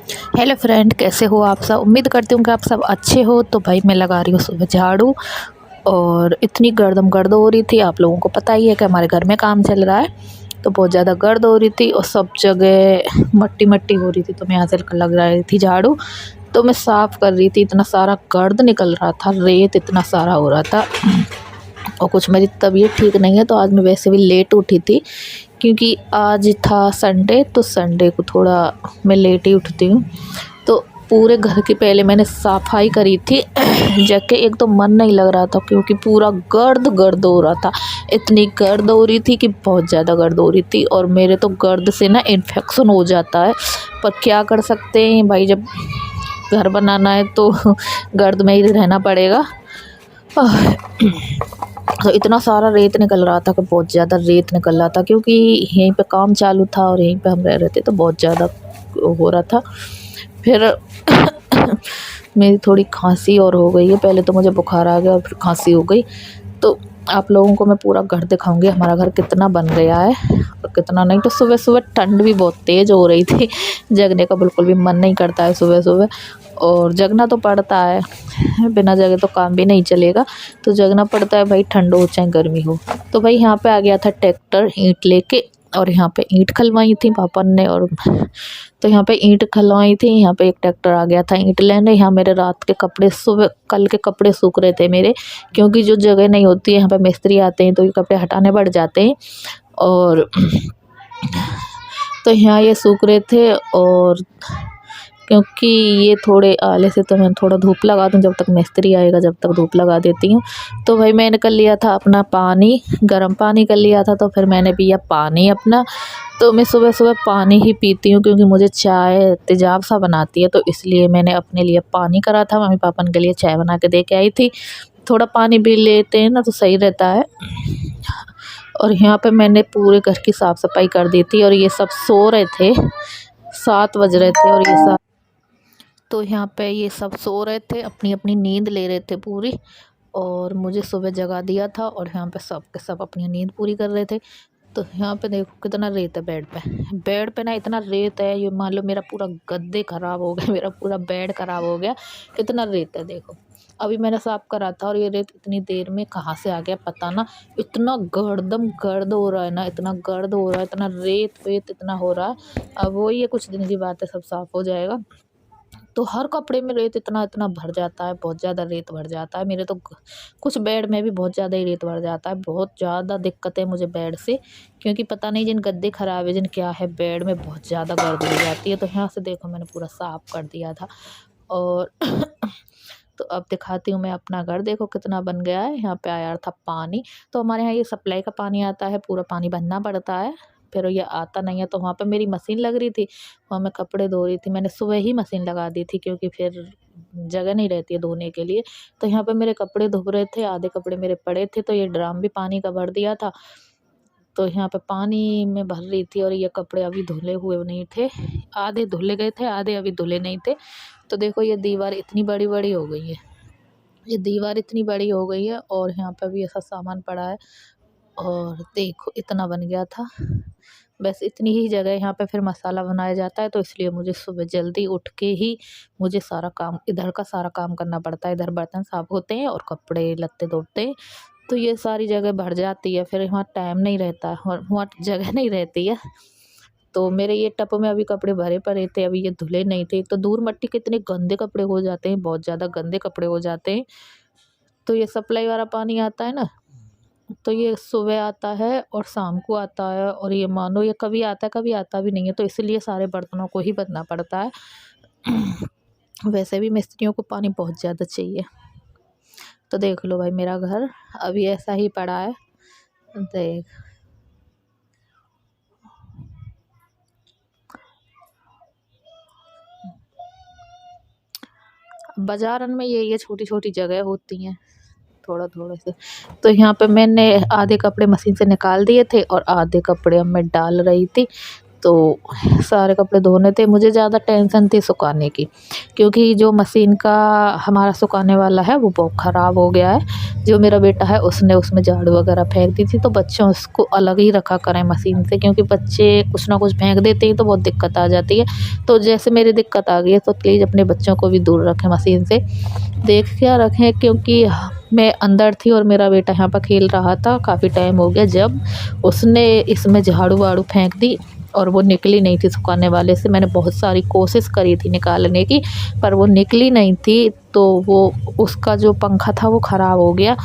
Hello friend, कैसे हो आप सब। उम्मीद करती हूँ कि आप सब अच्छे हो। तो भाई मैं लगा रही हूँ सुबह झाड़ू। और इतनी गर्दम गर्द हो रही थी, आप लोगों को पता ही है कि हमारे घर में काम चल रहा है। तो बहुत ज़्यादा गर्द हो रही थी और सब जगह मट्टी मट्टी हो रही थी। तो मैं यहाँ से लग रही थी झाड़ू, तो मैं साफ़ कर रही थी। इतना सारा गर्द निकल रहा था, रेत इतना सारा हो रहा था। और कुछ मेरी तबीयत ठीक नहीं है, तो आज मैं वैसे भी लेट उठी थी क्योंकि आज था संडे। तो संडे को थोड़ा मैं लेट ही उठती हूँ। तो पूरे घर की पहले मैंने सफाई करी थी जाके। एक तो मन नहीं लग रहा था क्योंकि पूरा गर्द गर्द हो रहा था। इतनी गर्द हो रही थी कि बहुत ज़्यादा गर्द हो रही थी। और मेरे तो गर्द से ना इन्फेक्शन हो जाता है, पर क्या कर सकते हैं भाई, जब घर बनाना है तो गर्द में ही रहना पड़ेगा। तो इतना सारा रेत निकल रहा था कि बहुत ज़्यादा रेत निकल रहा था, क्योंकि यहीं पे काम चालू था और यहीं पे हम रह रहे थे, तो बहुत ज़्यादा हो रहा था। फिर मेरी थोड़ी खांसी और हो गई है। पहले तो मुझे बुखार आ गया और फिर खांसी हो गई। तो आप लोगों को मैं पूरा घर दिखाऊंगी, हमारा घर कितना बन गया है और कितना नहीं। तो सुबह सुबह ठंड भी बहुत तेज़ हो रही थी, जगने का बिल्कुल भी मन नहीं करता है सुबह सुबह। और जगना तो पड़ता है, बिना जगे तो काम भी नहीं चलेगा। तो जगना पड़ता है भाई, ठंड हो चाहे गर्मी हो। तो भाई यहाँ पे आ गया था ट्रैक्टर ईंट लेके, और यहाँ पे ईंट खलवाई थी पापा ने। और तो यहाँ पे ईंट खलवाई थी, यहाँ पे एक ट्रैक्टर आ गया था ईंट लेने। यहाँ मेरे रात के कपड़े, सुबह कल के कपड़े सूख रहे थे मेरे, क्योंकि जो जगह नहीं होती है यहाँ पे मिस्त्री आते हैं तो ये कपड़े हटाने पड़ जाते हैं। और तो यहाँ ये सूख रहे थे, और क्योंकि ये थोड़े आले से, तो मैं थोड़ा धूप लगा दूँ, जब तक मिस्त्री आएगा जब तक धूप लगा देती हूँ। तो भाई मैंने कर लिया था अपना पानी, गर्म पानी कर लिया था। तो फिर मैंने पिया पानी अपना। तो मैं सुबह सुबह पानी ही पीती हूँ क्योंकि मुझे चाय तेजाब सा बनाती है, तो इसलिए मैंने अपने लिए पानी करा था। मम्मी पापा के लिए चाय बना के दे के आई थी। थोड़ा पानी भी लेते हैं ना तो सही रहता है। और यहाँ पे मैंने पूरे घर की साफ़ सफाई कर दी थी, और ये सब सो रहे थे, 7 बज रहे थे। और ये सब, तो यहाँ पे ये सब सो रहे थे, अपनी अपनी नींद ले रहे थे पूरी। और मुझे सुबह जगा दिया था, और यहाँ पे सब के सब अपनी नींद पूरी कर रहे थे। तो यहाँ पे देखो कितना रेत है बेड पे। बेड पे ना इतना रेत है, ये मान लो मेरा पूरा गद्दे ख़राब हो गए, मेरा पूरा बेड ख़राब हो गया। कितना रेत है देखो। अभी मैंने साफ़ करा था और ये रेत इतनी देर में कहाँ से आ गया पता ना। इतना गर्दम गर्द हो रहा है ना, इतना गर्द हो रहा है, इतना रेत वेत इतना हो रहा है। अब वही है, कुछ दिन की बात है, सब साफ़ हो जाएगा। तो हर कपड़े में रेत इतना इतना भर जाता है, बहुत ज़्यादा रेत भर जाता है मेरे। तो कुछ बेड में भी बहुत ज़्यादा ही रेत भर जाता है। बहुत ज़्यादा दिक्कत है मुझे बेड से, क्योंकि पता नहीं जिन गद्दे ख़राब है जिन क्या है, बेड में बहुत ज़्यादा गर्द हो जाती है। तो यहाँ से देखो मैंने पूरा साफ़ कर दिया था। और तो अब दिखाती हूँ मैं अपना घर, देखो कितना बन गया है। यहाँ पे आया था पानी, तो हमारे यहाँ ये सप्लाई का पानी आता है, पूरा पानी भरना पड़ता है। फिर ये आता नहीं है, तो वहाँ पे मेरी मशीन लग रही थी, वहाँ मैं कपड़े धो रही थी। मैंने सुबह ही मशीन लगा दी थी क्योंकि फिर जगह नहीं रहती है धोने के लिए। तो यहाँ पे मेरे कपड़े धो रहे थे, आधे कपड़े मेरे पड़े थे, तो ये ड्राम भी पानी का भर दिया था। तो यहाँ पे पानी में भर रही थी, और ये कपड़े अभी धुले हुए नहीं थे, आधे धुले गए थे, आधे अभी धुले नहीं थे। तो देखो ये दीवार इतनी बड़ी बड़ी हो गई है, ये दीवार इतनी बड़ी हो गई है, और यहाँ पे भी ऐसा सामान पड़ा है। और देखो इतना बन गया था। बस इतनी ही जगह यहाँ पे फिर मसाला बनाया जाता है, तो इसलिए मुझे सुबह जल्दी उठ के ही मुझे सारा काम, इधर का सारा काम करना पड़ता है। इधर बर्तन साफ़ होते हैं और कपड़े लत्ते धोते हैं, तो ये सारी जगह भर जाती है। फिर वहाँ टाइम नहीं रहता और वहाँ जगह नहीं रहती है। तो मेरे ये टब में अभी कपड़े भरे पड़े थे, अभी ये धुले नहीं थे। एक तो धूल मिट्टी के इतने गंदे कपड़े हो जाते हैं, बहुत ज़्यादा गंदे कपड़े हो जाते हैं। तो ये सप्लाई वाला पानी आता है ना, तो ये सुबह आता है और शाम को आता है, और ये मानो ये कभी आता है कभी आता भी नहीं है। तो इसलिए सारे बर्तनों को ही बदलना पड़ता है। वैसे भी मिस्त्रियों को पानी बहुत ज़्यादा चाहिए। तो देख लो भाई मेरा घर अभी ऐसा ही पड़ा है, देख। बाजारन में ये छोटी छोटी जगह होती हैं, थोड़ा थोड़े से। तो यहाँ पे मैंने आधे कपड़े मशीन से निकाल दिए थे, और आधे कपड़े अब मैं डाल रही थी। तो सारे कपड़े धोने थे। मुझे ज़्यादा टेंशन थी सुखाने की, क्योंकि जो मशीन का हमारा सुखाने वाला है वो बहुत ख़राब हो गया है। जो मेरा बेटा है उसने उसमें झाड़ू वगैरह फेंक दी थी, तो बच्चों उसको अलग ही रखा करें मशीन से, क्योंकि बच्चे कुछ ना कुछ फेंक देते हैं तो बहुत दिक्कत आ जाती है। तो जैसे मेरी दिक्कत आ गई है, तो प्लीज़ अपने बच्चों को भी दूर रखें मशीन से, देख क्या रखें। क्योंकि मैं अंदर थी और मेरा बेटा यहाँ पर खेल रहा था, काफ़ी टाइम हो गया जब उसने इसमें झाड़ू वाड़ू फेंक दी और वो निकली नहीं थी सुखाने वाले से। मैंने बहुत सारी कोशिश करी थी निकालने की, पर वो निकली नहीं थी। तो वो उसका जो पंखा था वो ख़राब हो गया।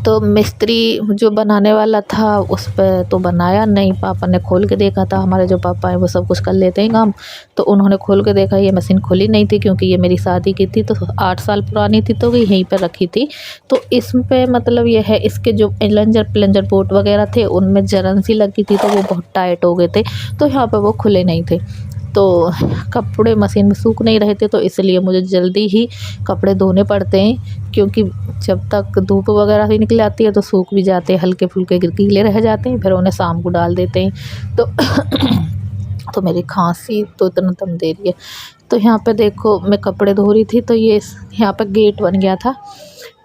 तो मिस्त्री जो बनाने वाला था उस पे तो बनाया नहीं। पापा ने खोल के देखा था, हमारे जो पापा हैं वो सब कुछ कर लेते हैं काम, तो उन्होंने खोल के देखा, ये मशीन खुली नहीं थी, क्योंकि ये मेरी शादी की थी तो 8 साल पुरानी थी, तो यहीं पर रखी थी। तो इस पे मतलब ये है, इसके जो प्लंजर प्लंजर बोल्ट वगैरह थे उनमें जलन सी लगी थी, तो वो बहुत टाइट हो गए थे, तो यहाँ पर वो खुले नहीं थे। तो कपड़े मशीन में सूख नहीं रहे थे, तो इसलिए मुझे जल्दी ही कपड़े धोने पड़ते हैं, क्योंकि जब तक धूप वगैरह भी निकल आती है तो सूख भी जाते हैं, हल्के फुल्के गीले रह जाते हैं, फिर उन्हें शाम को डाल देते हैं। तो तो मेरी खांसी तो इतना दम दे रही है। तो यहाँ पे देखो मैं कपड़े धो रही थी, तो ये यहाँ पे गेट बन गया था।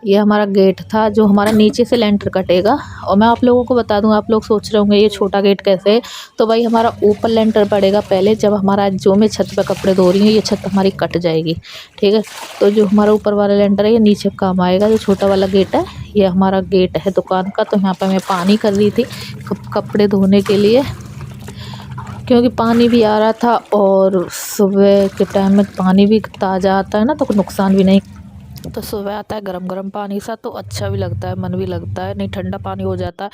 ये हमारा गेट था जो हमारा नीचे से लेंटर कटेगा। और मैं आप लोगों को बता दूं, आप लोग सोच रहे होंगे ये छोटा गेट कैसे है। तो भाई हमारा ऊपर लेंटर पड़ेगा पहले, जब हमारा जो मैं छत पे कपड़े धो रही हूँ ये छत हमारी कट जाएगी, ठीक है। तो जो हमारा ऊपर वाला लेंटर है ये नीचे काम आएगा। जो छोटा वाला गेट है ये हमारा गेट है दुकान का। तो यहाँ पर मैं पानी कर रही थी कपड़े धोने के लिए, क्योंकि पानी भी आ रहा था और सुबह के टाइम में पानी भी ताज़ा आता है ना, तो कोई नुकसान भी नहीं। तो सुबह आता है गरम गरम पानी सा, तो अच्छा भी लगता है, मन भी लगता है। नहीं ठंडा पानी हो जाता है,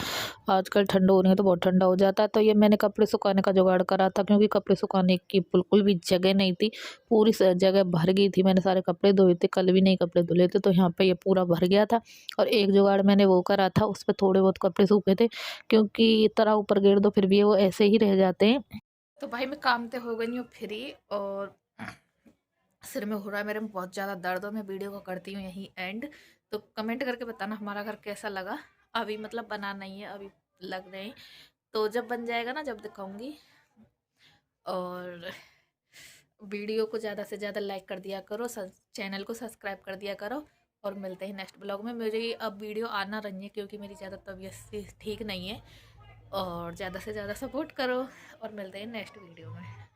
आजकल ठंड हो रही है तो बहुत ठंडा हो जाता है। तो ये मैंने कपड़े सुखाने का जुगाड़ करा था, क्योंकि कपड़े सुखाने की बिल्कुल भी जगह नहीं थी, पूरी जगह भर गई थी। मैंने सारे कपड़े धोए थे, कल भी नहीं कपड़े धुले थे, तो यहाँ पे ये पूरा भर गया था। और एक जुगाड़ मैंने वो करा था, उस पर थोड़े बहुत कपड़े सूखे थे, क्योंकि तरह ऊपर गेर दो फिर भी वो ऐसे ही रह जाते हैं। तो भाई मैं काम से हो गई हूँ फ्री, और सिर में हो रहा है मेरे में बहुत ज़्यादा दर्द, हो मैं वीडियो को करती हूँ यहीं एंड। तो कमेंट करके बताना हमारा घर कैसा लगा। अभी मतलब बना नहीं है, अभी लग रहे हैं, तो जब बन जाएगा ना जब दिखाऊंगी। और वीडियो को ज़्यादा से ज़्यादा लाइक कर दिया करो, चैनल को सब्सक्राइब कर दिया करो। और मिलते हैं नेक्स्ट ब्लॉग में। मेरी अब वीडियो आना रही है, क्योंकि मेरी ज़्यादा तबीयत ठीक नहीं है। और ज़्यादा से ज़्यादा सपोर्ट करो, और मिलते हैं नेक्स्ट वीडियो में।